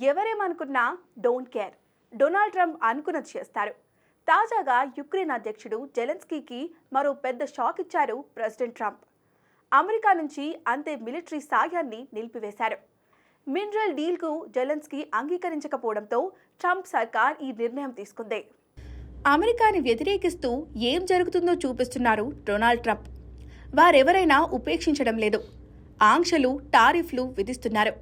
ఎవరేమనుకున్నా don't care. Donald Trump అనుకున్నది చేస్తారు. తాజాగా యుక్రెయిన్ అధ్యక్షుడు జెలెన్స్కీకి మరో పెద్ద షాక్ ఇచ్చారు ప్రెసిడెంట్ ట్రంప్. అమెరికా నుంచి అంతే మిలిటరీ సాయాన్ని నిలిపివేశారు. మినరల్ డీల్కు జెలెన్స్కీ అంగీకరించకపోవడంతో ట్రంప్ సర్కార్ ఈ నిర్ణయం తీసుకుంది. అమెరికాని వ్యతిరేకిస్తూ ఏం జరుగుతుందో చూపిస్తున్నారు డొనాల్డ్ ట్రంప్. వారెవరైనా ఉపేక్షించడం లేదు. ఆంక్షలు, టారిఫ్లు విధిస్తున్నారు.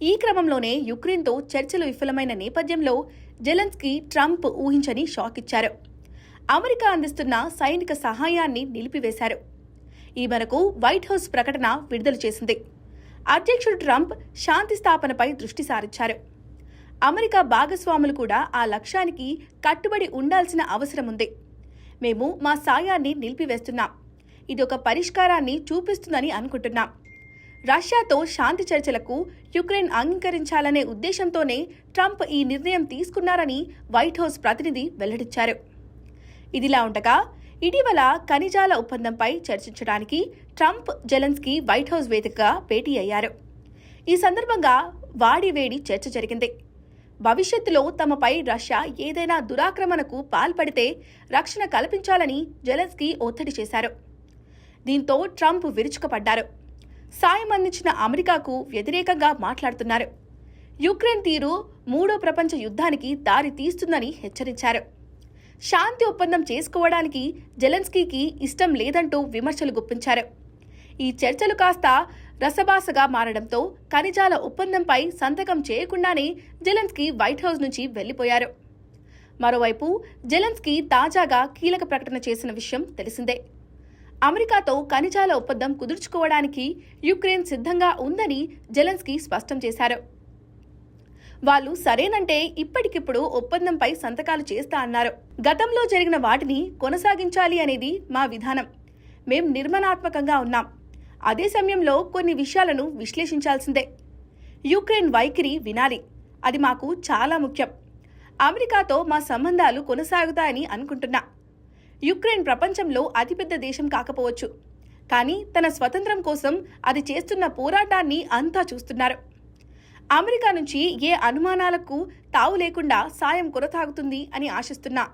ఈ క్రమంలోనే యుక్రెయిన్తో చర్చలు విఫలమైన నేపథ్యంలో జెలెన్స్కీ ట్రంప్ ఊహించని షాక్ ఇచ్చారు. అమెరికా అందిస్తున్న సైనిక సహాయాన్ని నిలిపివేశారు. ఈ మేరకు వైట్ హౌస్ ప్రకటన విడుదల చేసింది. అధ్యక్షుడు ట్రంప్ శాంతి స్థాపనపై దృష్టి సారించారు. అమెరికా భాగస్వాములు కూడా ఆ లక్ష్యానికి కట్టుబడి ఉండాల్సిన అవసరం ఉంది. మేము మా సాయాన్ని నిలిపివేస్తున్నాం. ఇది ఒక పరిష్కారాన్ని చూపిస్తుందని అనుకుంటున్నాం. రష్యాతో శాంతి చర్చలకు యుక్రెయిన్ అంగీకరించాలనే ఉద్దేశంతోనే ట్రంప్ ఈ నిర్ణయం తీసుకున్నారని వైట్ హౌస్ ప్రతినిధి వెల్లడించారు. ఇదిలా ఉండగా ఇటీవల ఖనిజాల ఒప్పందంపై చర్చించడానికి ట్రంప్, జెలెన్స్కీ వైట్ హౌస్ వేదికగా భేటీ అయ్యారు. ఈ సందర్భంగా వాడివేడి చర్చ జరిగింది. భవిష్యత్తులో తమపై రష్యా ఏదైనా దురాక్రమణకు పాల్పడితే రక్షణ కల్పించాలని జెలెన్స్కీ ఒత్తిడి చేశారు. దీంతో ట్రంప్ విరుచుకుపడ్డారు. సాయం అందించిన అమెరికాకు వ్యతిరేకంగా మాట్లాడుతున్నారు. యుక్రెయిన్ తీరు మూడో ప్రపంచ యుద్ధానికి దారి తీస్తుందని హెచ్చరించారు. శాంతి ఒప్పందం చేసుకోవడానికి జెలెన్స్కీకి ఇష్టం లేదంటూ విమర్శలు గుప్పించారు. ఈ చర్చలు కాస్త రసభాసగా మారడంతో ఖనిజాల ఒప్పందంపై సంతకం చేయకుండానే జెలెన్స్కీ వైట్ హౌస్ నుంచి వెళ్లిపోయారు. మరోవైపు జెలెన్స్కీ తాజాగా కీలక ప్రకటన చేసిన విషయం తెలిసిందే. అమెరికాతో ఖనిజాల ఒప్పందం కుదుర్చుకోవడానికి యుక్రెయిన్ సిద్ధంగా ఉందని జెలెన్స్కీ స్పష్టం చేశారు. వాళ్ళు సరేనంటే ఇప్పటికిప్పుడు ఒప్పందంపై సంతకాలు చేస్తా అన్నారు. గతంలో జరిగిన వాటిని కొనసాగించాలి అనేది మా విధానం. మేం నిర్మాణాత్మకంగా ఉన్నాం. అదే సమయంలో కొన్ని విషయాలను విశ్లేషించాల్సిందే. యుక్రెయిన్ వైఖరి వినాలి. అది మాకు చాలా ముఖ్యం. అమెరికాతో మా సంబంధాలు కొనసాగుతాయని అనుకుంటున్నా. యుక్రెయిన్ ప్రపంచంలో అతిపెద్ద దేశం కాకపోవచ్చు, కానీ తన స్వతంత్రం కోసం అది చేస్తున్న పోరాటాన్ని అంతా చూస్తున్నారు. అమెరికా నుంచి ఏ అనుమానాలకు తావు లేకుండా సాయం కొనసాగుతుంది అని ఆశిస్తున్నా.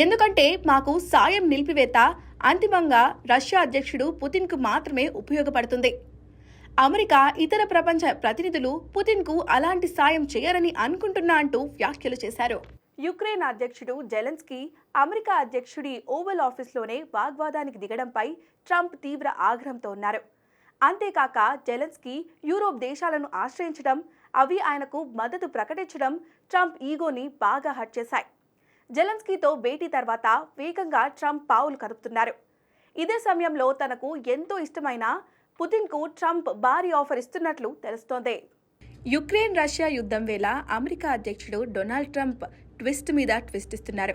ఎందుకంటే మాకు సాయం నిలిపివేత అంతిమంగా రష్యా అధ్యక్షుడు పుతిన్కు మాత్రమే ఉపయోగపడుతుంది. అమెరికా, ఇతర ప్రపంచ ప్రతినిధులు పుతిన్కు అలాంటి సాయం చేయరని అనుకుంటున్నా అంటూ వ్యాఖ్యలు చేశారు. యుక్రెయిన్ అధ్యక్షుడు జెలెన్స్కీ అమెరికా అధ్యక్షుడి ఓవల్ ఆఫీస్లోనే వాగ్వాదానికి దిగడంపై ట్రంప్ తీవ్ర ఆగ్రహంతో ఉన్నారు. అంతేకాక జెలెన్స్కీ యూరోప్ దేశాలను ఆశ్రయించడం, అవి ఆయనకు మద్దతు ప్రకటించడం ట్రంప్ ఈగోని బాగా హర్ట్ చేశాయి. జెలెన్స్కీతో భేటీ తర్వాత వేగంగా ట్రంప్ పావులు కదుపుతున్నారు. ఇదే సమయంలో తనకు ఎంతో ఇష్టమైన పుతిన్కు ట్రంప్ భారీ ఆఫర్ ఇస్తున్నట్లు తెలుస్తోంది. యుక్రెయిన్ రష్యా యుద్ధం వేళ అమెరికా అధ్యక్షుడు డొనాల్డ్ ట్రంప్ ట్విస్ట్ మీద ట్విస్ట్ ఇస్తున్నారు.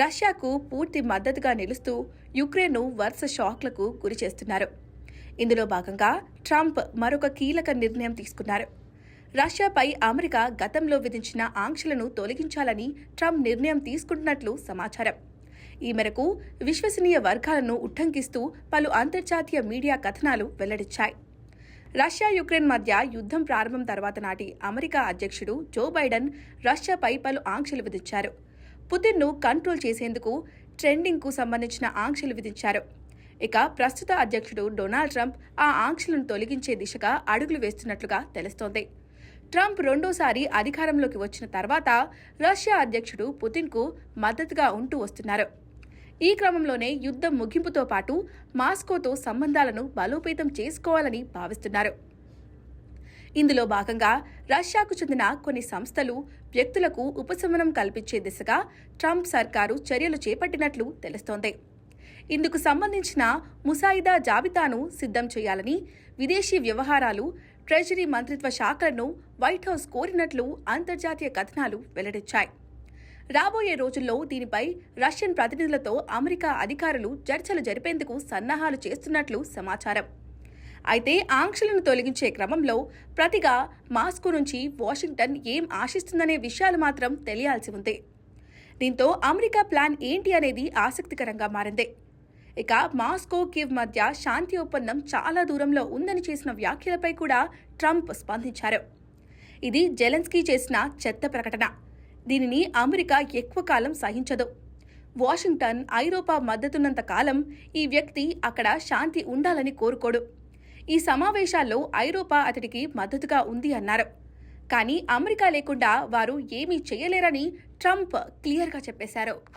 రష్యాకు పూర్తి మద్దతుగా నిలుస్తూ యుక్రెయిన్ను వరుస షాక్లకు గురి చేస్తున్నారు. ఇందులో భాగంగా ట్రంప్ మరొక కీలక నిర్ణయం తీసుకున్నారు. రష్యాపై అమెరికా గతంలో విధించిన ఆంక్షలను తొలగించాలని ట్రంప్ నిర్ణయం తీసుకుంటున్నట్లు సమాచారం. ఈ మేరకు విశ్వసనీయ వర్గాలను ఉట్టంకిస్తూ పలు అంతర్జాతీయ మీడియా కథనాలు వెల్లడించాయి. రష్యా, యుక్రెయిన్ మధ్య యుద్ధం ప్రారంభం తర్వాత నాటి అమెరికా అధ్యక్షుడు జో బైడెన్ రష్యాపై పలు ఆంక్షలు విధించారు. పుతిన్ను కంట్రోల్ చేసేందుకు ట్రెండింగ్కు సంబంధించిన ఆంక్షలు విధించారు. ఇక ప్రస్తుత అధ్యక్షుడు డొనాల్డ్ ట్రంప్ ఆ ఆంక్షలను తొలగించే దిశగా అడుగులు వేస్తున్నట్లుగా తెలుస్తోంది. ట్రంప్ రెండోసారి అధికారంలోకి వచ్చిన తర్వాత రష్యా అధ్యక్షుడు పుతిన్కు మద్దతుగా ఉంటూ వస్తున్నారు. ఈ క్రమంలోనే యుద్ధం ముగింపుతో పాటు మాస్కోతో సంబంధాలను బలోపేతం చేసుకోవాలని భావిస్తున్నారు. ఇందులో భాగంగా రష్యాకు చెందిన కొన్ని సంస్థలు, వ్యక్తులకు ఉపశమనం కల్పించే దిశగా ట్రంప్ సర్కారు చర్యలు చేపట్టినట్లు తెలుస్తోంది. ఇందుకు సంబంధించిన ముసాయిదా జాబితాను సిద్ధం చేయాలని విదేశీ వ్యవహారాలు, ట్రెజరీ మంత్రిత్వ శాఖలను వైట్ హౌస్ కోరినట్లు అంతర్జాతీయ కథనాలు వెల్లడించాయి. రాబోయే రోజుల్లో దీనిపై రష్యన్ ప్రతినిధులతో అమెరికా అధికారులు చర్చలు జరిపేందుకు సన్నాహాలు చేస్తున్నట్లు సమాచారం. అయితే ఆంక్షలను తొలగించే క్రమంలో ప్రతిగా మాస్కో నుంచి వాషింగ్టన్ ఏం ఆశిస్తుందనే విషయాలు మాత్రం తెలియాల్సి ఉంది. దీంతో అమెరికా ప్లాన్ ఏంటి అనేది ఆసక్తికరంగా మారింది. ఇక మాస్కో, కీవ్ మధ్య శాంతి ఒప్పందం చాలా దూరంలో ఉందని చేసిన వ్యాఖ్యలపై కూడా ట్రంప్ స్పందించారు. ఇది జెలెన్స్కీ చేసిన చెత్త ప్రకటన. దీనిని అమెరికా ఎక్కువ కాలం సహించదు. వాషింగ్టన్, ఐరోపా మద్దతున్నంత కాలం ఈ వ్యక్తి అక్కడ శాంతి ఉండాలని కోరుకోడు. ఈ సమావేశాల్లో ఐరోపా అతడికి మద్దతుగా ఉంది అన్నారు. కానీ అమెరికా లేకుండా వారు ఏమీ చేయలేరని ట్రంప్ క్లియర్గా చెప్పేశారు.